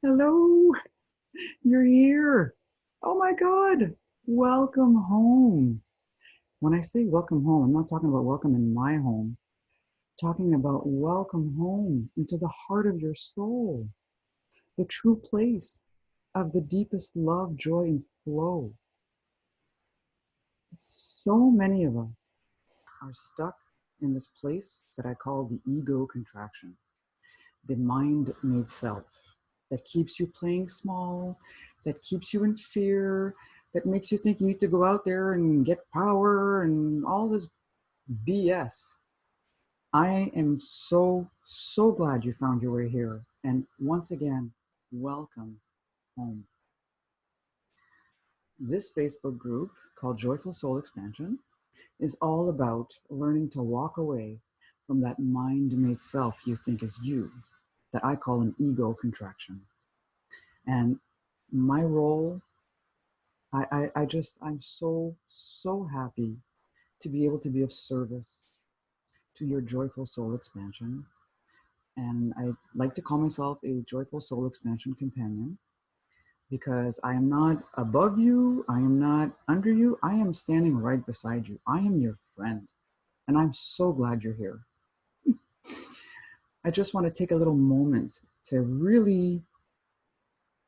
Hello, you're here. Oh my God, welcome home. When I say welcome home, I'm not talking about welcome in my home, I'm talking about welcome home into the heart of your soul, the true place of the deepest love, joy, and flow. So many of us are stuck in this place that I call the ego contraction, the mind made self that keeps you playing small, that keeps you in fear, that makes you think you need to go out there and get power and all this BS. I am so glad you found your way here. And once again, welcome home. This Facebook group called Joyful Soul Expansion is all about learning to walk away from that mind made self you think is you, that I call an ego contraction. And my role, I'm so happy to be able to be of service to your joyful soul expansion. And I like to call myself a joyful soul expansion companion because I am not above you, I am not under you, I am standing right beside you. I am your friend, and I'm so glad you're here. I just want to take a little moment to really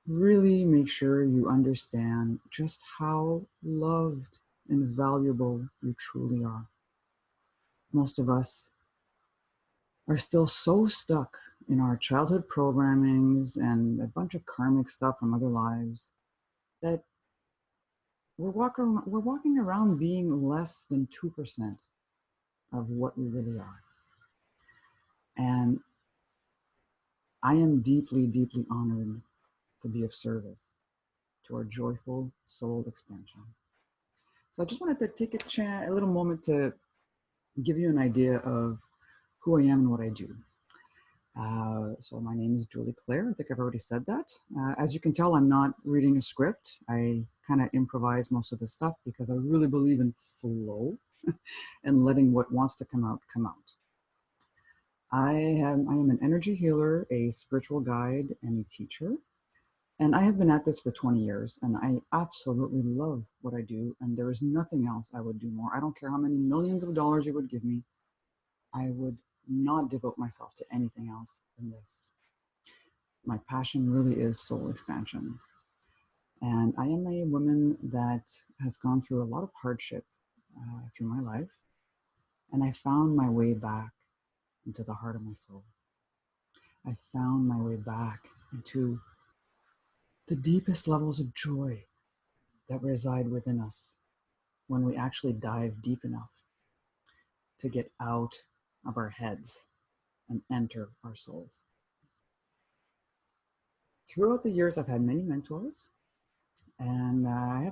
make sure you understand just how loved and valuable you truly are. Most of us are still so stuck in our childhood programmings and a bunch of karmic stuff from other lives that we're walking around being less than 2% of what we really are. And I am deeply honored to be of service to our joyful soul expansion. So I just wanted to take a little moment to give you an idea of who I am and what I do. So my name is Julie Claire. I think I've already said that. As you can tell, I'm not reading a script. I kind of improvise most of the stuff because I really believe in flow and letting what wants to come out, come out. I am an energy healer, a spiritual guide, and a teacher. And I have been at this for 20 years, and I absolutely love what I do. And there is nothing else I would do more. I don't care how many millions of dollars you would give me. I would not devote myself to anything else than this. My passion really is soul expansion. And I am a woman that has gone through a lot of hardship through my life. And I found my way back into the heart of my soul. I found my way back into the deepest levels of joy that reside within us when we actually dive deep enough to get out of our heads and enter our souls. Throughout the years, I've had many mentors, and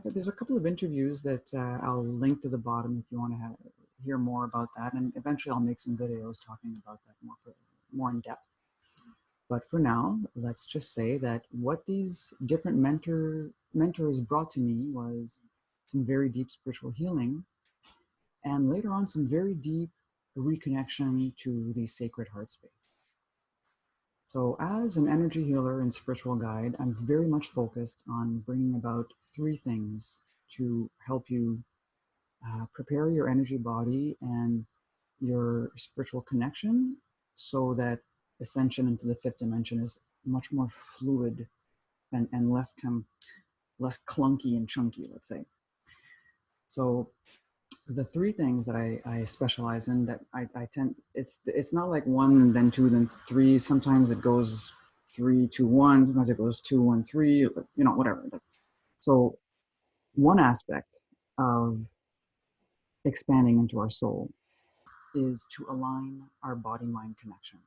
there's a couple of interviews that I'll link to the bottom if you want to hear more about that, and eventually I'll make some videos talking about that more in depth. But for now, let's just say that what these different mentors brought to me was some very deep spiritual healing, and later on some very deep reconnection to the sacred heart space. So as an energy healer and spiritual guide, I'm very much focused on bringing about three things to help you prepare your energy body and your spiritual connection so that ascension into the fifth dimension is much more fluid and less clunky and chunky, let's say. So the three things that I specialize in that I tend, it's not like one, then two, then three. Sometimes it goes 3, 2, 1. Sometimes it goes 2, 1, 3, whatever. So one aspect of expanding into our soul is to align our body-mind connection.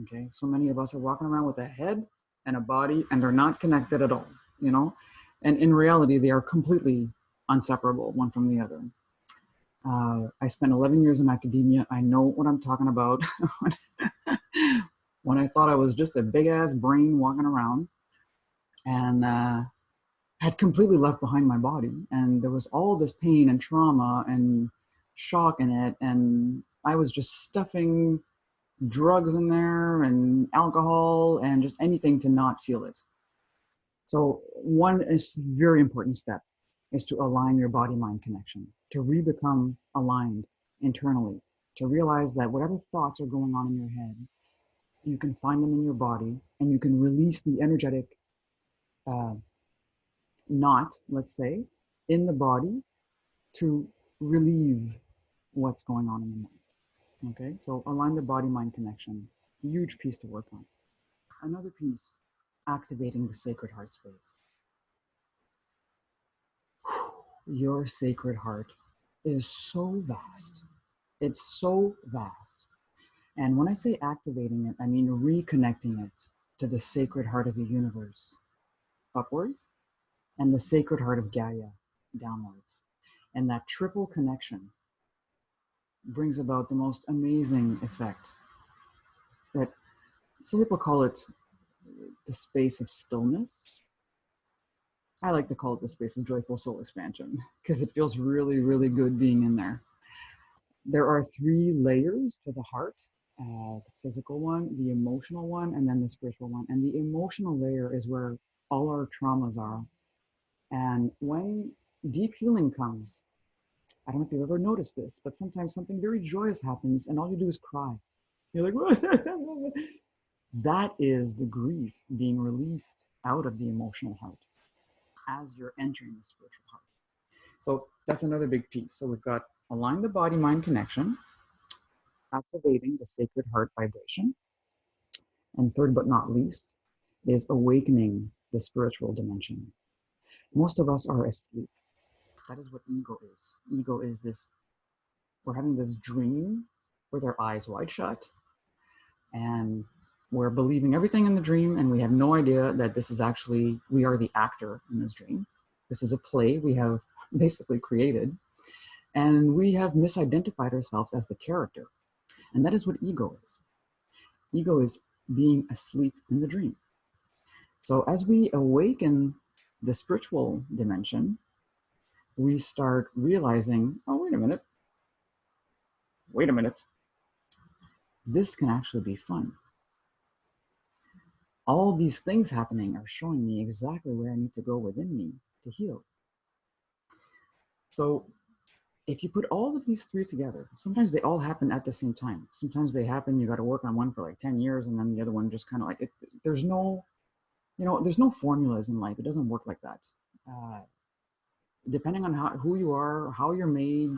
Okay, so many of us are walking around with a head and a body, and they're not connected at all, and in reality, they are completely inseparable, one from the other. I spent 11 years in academia. I know what I'm talking about. When I thought I was just a big ass brain walking around, and had completely left behind my body, and there was all this pain and trauma and shock in it, and I was just stuffing drugs in there and alcohol and just anything to not feel it. So one is very important step is to align your body-mind connection, to re-become aligned internally, to realize that whatever thoughts are going on in your head, you can find them in your body and you can release the energetic uh, knot, let's say, in the body to relieve what's going on in the mind. Okay, so align the body-mind connection, huge piece to work on. Another piece, activating the sacred heart space. Your sacred heart is so vast. It's so vast. And when I say activating it, I mean reconnecting it to the sacred heart of the universe upwards and the sacred heart of Gaia downwards. And that triple connection brings about the most amazing effect that some people call it the space of stillness. I like to call it the space of joyful soul expansion because it feels really, really good being in there. There are three layers to the heart, the physical one, the emotional one, and then the spiritual one. And the emotional layer is where all our traumas are. And when deep healing comes, I don't know if you've ever noticed this, but sometimes something very joyous happens and all you do is cry. You're like, that is the grief being released out of the emotional heart as you're entering the spiritual heart. So that's another big piece. So we've got align the body-mind connection, activating the sacred heart vibration. And third but not least is awakening the spiritual dimension. Most of us are asleep. That is what ego is. Ego is this, we're having this dream with our eyes wide shut, and we're believing everything in the dream, and we have no idea that this is actually, we are the actor in this dream. This is a play we have basically created, and we have misidentified ourselves as the character. And that is what ego is. Ego is being asleep in the dream. So as we awaken the spiritual dimension, we start realizing, oh, wait a minute. This can actually be fun. All these things happening are showing me exactly where I need to go within me to heal. So if you put all of these three together, sometimes they all happen at the same time. Sometimes they happen, you got to work on one for like 10 years, and then the other one just kind of like, there's no, there's no formulas in life. It doesn't work like that. Depending on who you are, how you're made,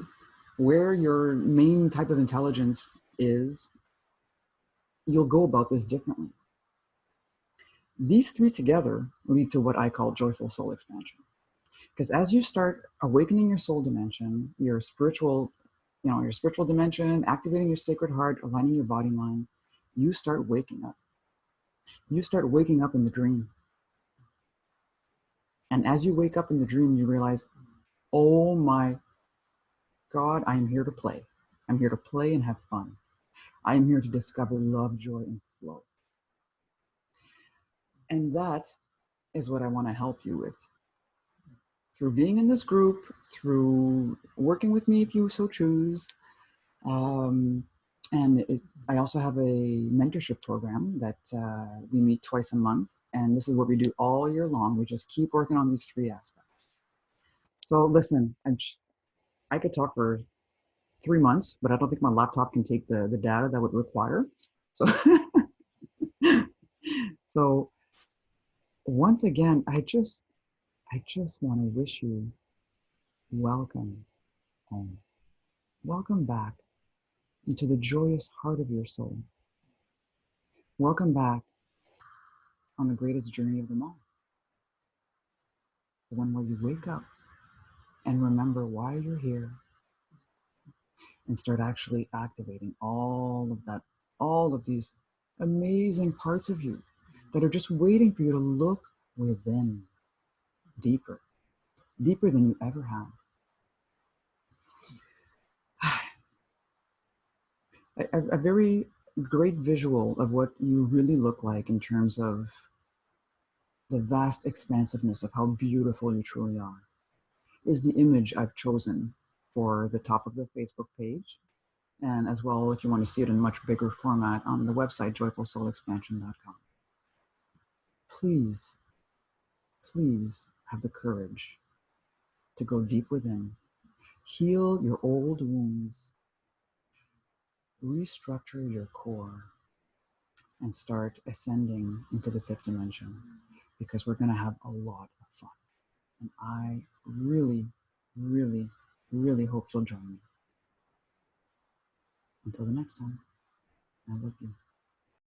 where your main type of intelligence is, you'll go about this differently. These three together lead to what I call joyful soul expansion. Because as you start awakening your soul dimension, your spiritual dimension, activating your sacred heart, aligning your body mind, you start waking up. You start waking up in the dream. And as you wake up in the dream, you realize, oh my God, I am here to play. I'm here to play and have fun. I am here to discover love, joy, and flow. And that is what I want to help you with. Through being in this group, through working with me if you so choose. I also have a mentorship program that we meet twice a month. And this is what we do all year long. We just keep working on these three aspects. So listen, I could talk for 3 months, but I don't think my laptop can take the data that would require. So, so once again, I just want to wish you welcome home. Welcome back into the joyous heart of your soul. Welcome back on the greatest journey of them all. The one where you wake up and remember why you're here and start actually activating all of these amazing parts of you that are just waiting for you to look within deeper than you ever have. A very great visual of what you really look like in terms of the vast expansiveness of how beautiful you truly are is the image I've chosen for the top of the Facebook page. And as well, if you want to see it in much bigger format, on the website, joyfulsoulexpansion.com. Please please have the courage to go deep within, heal your old wounds, restructure your core, and start ascending into the fifth dimension, because we're going to have a lot of fun. And I really, really, really hope you'll join me. Until the next time, I love you.